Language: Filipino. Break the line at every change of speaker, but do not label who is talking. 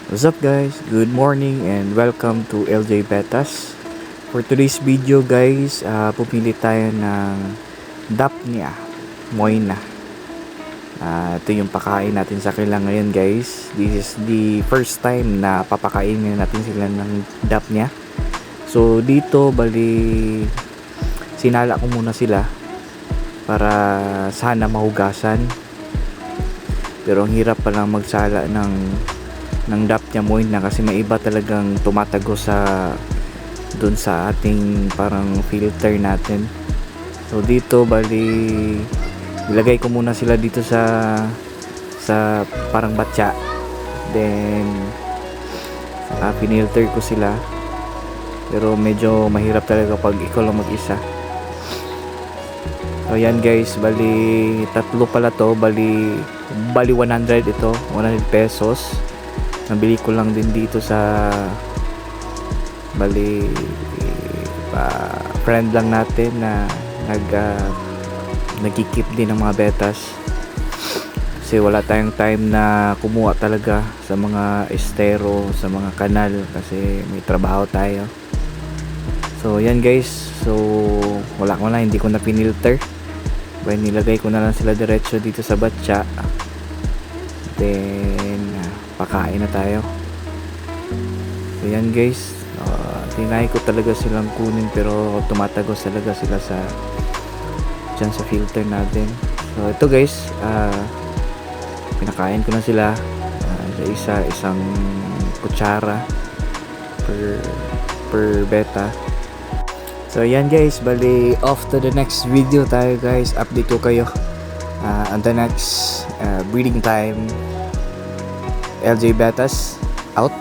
What's up guys? Good morning and welcome to LJ Betas. For today's video guys, pupili tayo ng Daphnia Moina. Ito yung pakain natin sa kanila ngayon guys. This is the first time na papakainin natin sila ng Daphnia. So dito bali sinala ko muna sila para sana mahugasan. Pero ang hirap palang magsala ng Daphnia Moina kasi may iba talagang tumatago sa dun sa ating parang filter natin. So dito bali ilagay ko muna sila dito sa parang batya, then pinilter ko sila, pero medyo mahirap talaga pag ikaw lang mag-isa. So yan guys, bali tatlo pala to, bali 100 ito, 100 pesos. Nabili ko lang din dito sa bali friend lang natin na nagkikip din ng mga betas, kasi wala tayong time na kumuha talaga sa mga estero, sa mga kanal, kasi may trabaho tayo. So yan guys, so wala ko na, hindi ko na pinilter, well, nilagay ko na lang sila diretso dito sa batya, then pakain na tayo. So yan guys, tinay ko talaga silang kunin, pero tumatago talaga sila sa dyan sa filter natin. So ito guys, pinakain ko na sila sa isang kutsara per beta. So yan guys, bali off to the next video tayo guys. Update ko kayo on the next breeding time. LJ Betas out.